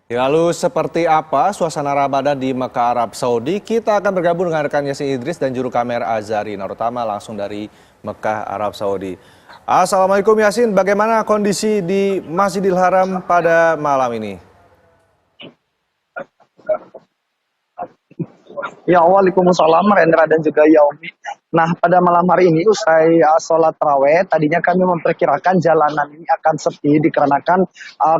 Ya, lalu seperti apa suasana Ramadan di Mekah, Arab Saudi? Kita akan bergabung dengan rekan Yasin Idris dan juru kamera Azari Narutama langsung dari Mekah, Arab Saudi. Assalamualaikum Yasin, bagaimana kondisi di Masjidil Haram pada malam ini? Ya, Waalaikumsalam Rendra dan juga Yaumi. Nah, pada malam hari ini usai sholat taraweh, tadinya kami memperkirakan jalanan ini akan sepi dikarenakan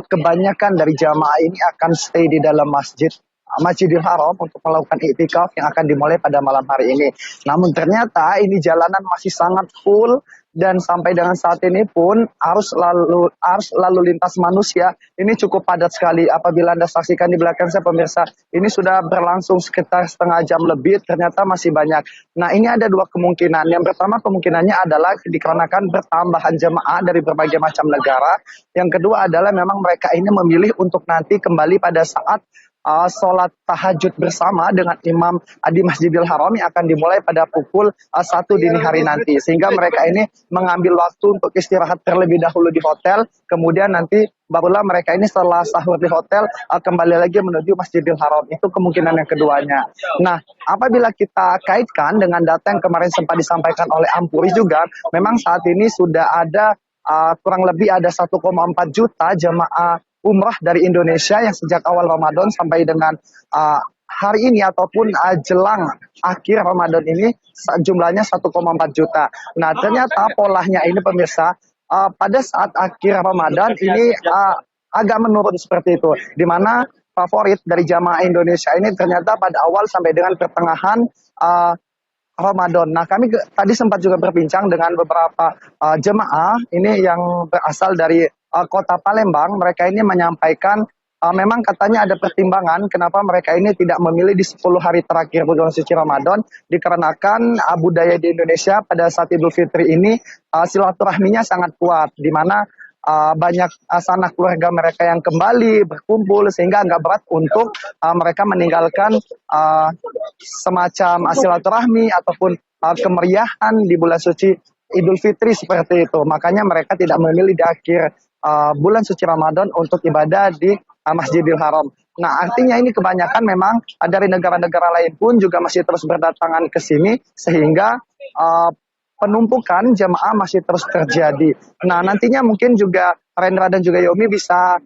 kebanyakan dari jamaah ini akan stay di dalam Masjidil Haram untuk melakukan iktikaf yang akan dimulai pada malam hari ini. Namun ternyata ini jalanan masih sangat full dan sampai dengan saat ini pun arus lalu lintas manusia ini cukup padat sekali. Apabila Anda saksikan di belakang saya pemirsa, ini sudah berlangsung sekitar setengah jam lebih, ternyata masih banyak. Nah, ini ada dua kemungkinan. Yang pertama kemungkinannya adalah dikarenakan bertambahan jemaah dari berbagai macam negara. Yang kedua adalah memang mereka ini memilih untuk nanti kembali pada saat sholat tahajud bersama dengan imam di Masjidil Haram yang akan dimulai pada pukul 1 dini hari nanti. Sehingga mereka ini mengambil waktu untuk istirahat terlebih dahulu di hotel, kemudian nanti barulah mereka ini setelah sahur di hotel kembali lagi menuju Masjidil Haram. Itu kemungkinan yang keduanya. Nah, apabila kita kaitkan dengan data yang kemarin sempat disampaikan oleh Ampuri juga, memang saat ini sudah ada kurang lebih ada 1,4 juta jemaah umrah dari Indonesia yang sejak awal Ramadan sampai dengan hari ini ataupun jelang akhir Ramadan ini jumlahnya 1,4 juta. Nah, ternyata polanya ini pemirsa, pada saat akhir Ramadan ini agak menurun seperti itu, di mana favorit dari jamaah Indonesia ini ternyata pada awal sampai dengan pertengahan Ramadan. Nah, kami tadi sempat juga berbincang dengan beberapa jemaah ini yang berasal dari kota Palembang. Mereka ini menyampaikan memang katanya ada pertimbangan kenapa mereka ini tidak memilih di 10 hari terakhir bulan suci Ramadan, dikarenakan budaya di Indonesia pada saat Idul Fitri ini silaturahminya sangat kuat, di mana banyak sanak keluarga mereka yang kembali berkumpul sehingga agak berat untuk mereka meninggalkan semacam silaturahmi ataupun kemeriahan di bulan suci Idul Fitri seperti itu. Makanya mereka tidak memilih di akhir bulan suci Ramadan untuk ibadah di Masjidil Haram. Nah, artinya ini kebanyakan memang dari negara-negara lain pun juga masih terus berdatangan ke sini sehingga penumpukan jemaah masih terus terjadi. Nah, nantinya mungkin juga Rendra dan juga Yomi bisa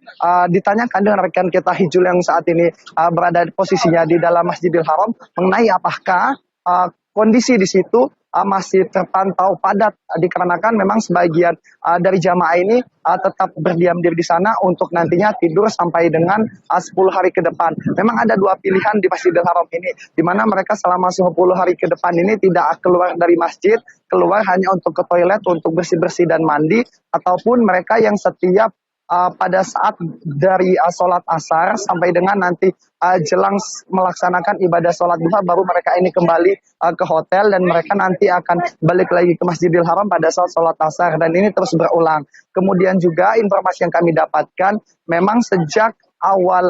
ditanyakan dengan rekan kita Hijul yang saat ini berada posisinya di dalam Masjidil Haram mengenai apakah kondisi di situ masih terpantau padat dikarenakan memang sebagian dari jamaah ini tetap berdiam diri di sana untuk nantinya tidur sampai dengan 10 hari ke depan. Memang ada dua pilihan di Masjidil Haram ini, di mana mereka selama 10 hari ke depan ini tidak keluar dari masjid, keluar hanya untuk ke toilet, untuk bersih-bersih dan mandi, ataupun mereka yang setiap pada saat dari sholat asar sampai dengan nanti jelang melaksanakan ibadah sholat duha baru mereka ini kembali ke hotel dan mereka nanti akan balik lagi ke Masjidil Haram pada saat sholat asar dan ini terus berulang. Kemudian juga informasi yang kami dapatkan memang sejak awal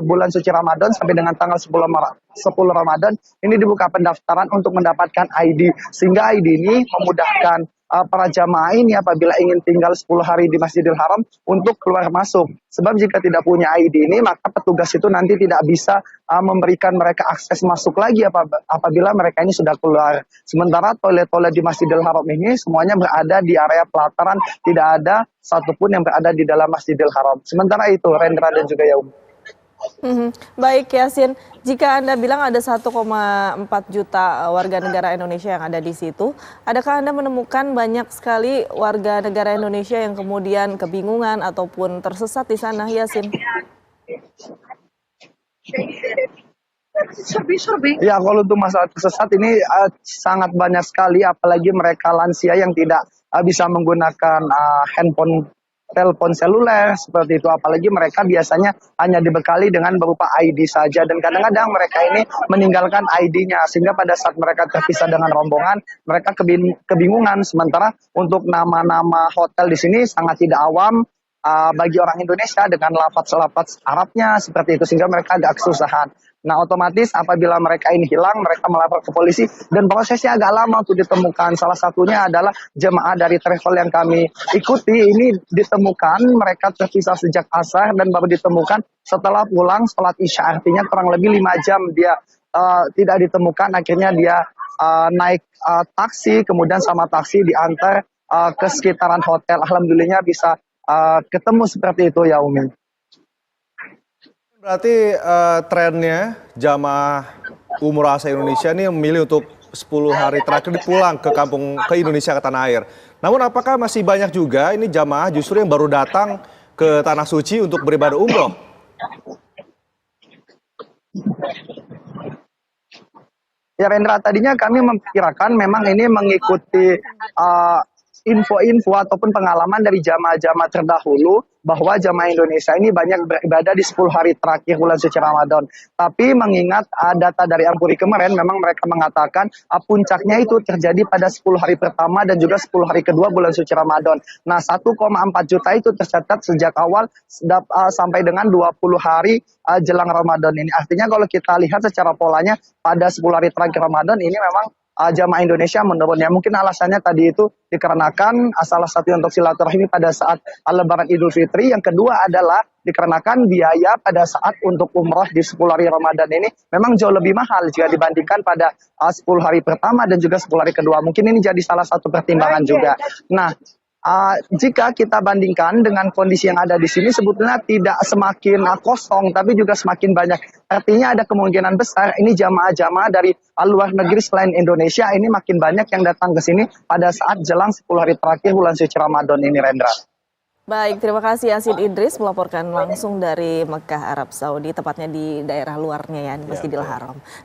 bulan suci Ramadan sampai dengan tanggal 10 Ramadan ini dibuka pendaftaran untuk mendapatkan ID sehingga ID ini memudahkan para jamaah ini apabila ingin tinggal 10 hari di Masjidil Haram untuk keluar masuk. Sebab jika tidak punya ID ini maka petugas itu nanti tidak bisa memberikan mereka akses masuk lagi apabila mereka ini sudah keluar. Sementara toilet-toilet di Masjidil Haram ini semuanya berada di area pelataran, tidak ada satupun yang berada di dalam Masjidil Haram. Sementara itu Rendra dan juga Yaum. Baik Yasin, jika Anda bilang ada 1,4 juta warga negara Indonesia yang ada di situ, adakah Anda menemukan banyak sekali warga negara Indonesia yang kemudian kebingungan ataupun tersesat di sana, Yasin? Ya, kalau untuk masalah tersesat ini sangat banyak sekali, apalagi mereka lansia yang tidak bisa menggunakan telepon seluler seperti itu, apalagi mereka biasanya hanya dibekali dengan berupa ID saja dan kadang-kadang mereka ini meninggalkan ID-nya sehingga pada saat mereka terpisah dengan rombongan mereka kebingungan. Sementara untuk nama-nama hotel di sini sangat tidak awam, bagi orang Indonesia dengan lafaz-lafaz Arabnya seperti itu, sehingga mereka agak kesusahan. Nah, otomatis apabila mereka ini hilang, mereka melapor ke polisi dan prosesnya agak lama untuk ditemukan. Salah satunya adalah jemaah dari travel yang kami ikuti ini ditemukan, mereka terpisah sejak asar dan baru ditemukan setelah pulang sholat isya. Artinya kurang lebih 5 jam dia tidak ditemukan. Akhirnya dia naik taksi, kemudian sama taksi diantar ke sekitaran hotel. Alhamdulillahnya bisa ketemu seperti itu ya Umi. Berarti trennya jamaah umroh asal Indonesia ini memilih untuk 10 hari terakhir pulang ke kampung, ke Indonesia, ke tanah air. Namun apakah masih banyak juga ini jamaah justru yang baru datang ke Tanah Suci untuk beribadah umroh? Ya Rendra, tadinya kami memperkirakan memang ini mengikuti info-info ataupun pengalaman dari jamaah-jamaah terdahulu bahwa jamaah Indonesia ini banyak beribadah di 10 hari terakhir bulan suci Ramadan. Tapi mengingat data dari Ampuri kemarin, memang mereka mengatakan puncaknya itu terjadi pada 10 hari pertama dan juga 10 hari kedua bulan suci Ramadan. Nah, 1,4 juta itu tercatat sejak awal sampai dengan 20 hari jelang Ramadan ini. Artinya kalau kita lihat secara polanya pada 10 hari terakhir Ramadan ini memang jamaah Indonesia menurun. Ya mungkin alasannya tadi itu dikarenakan salah satu untuk silaturahmi pada saat Lebaran Idul Fitri. Yang kedua adalah dikarenakan biaya pada saat untuk umroh di 10 hari Ramadan ini memang jauh lebih mahal jika dibandingkan pada 10 hari pertama dan juga 10 hari kedua. Mungkin ini jadi salah satu pertimbangan juga. Nah, jika kita bandingkan dengan kondisi yang ada di sini, sebetulnya tidak semakin kosong, tapi juga semakin banyak. Artinya ada kemungkinan besar ini jamaah-jamaah dari luar negeri selain Indonesia ini makin banyak yang datang ke sini pada saat jelang 10 hari terakhir bulan suci Ramadan ini, Rendra. Baik, terima kasih Yasin Idris melaporkan langsung dari Mekah, Arab Saudi, tepatnya di daerah luarnya ya, di Masjidil Haram.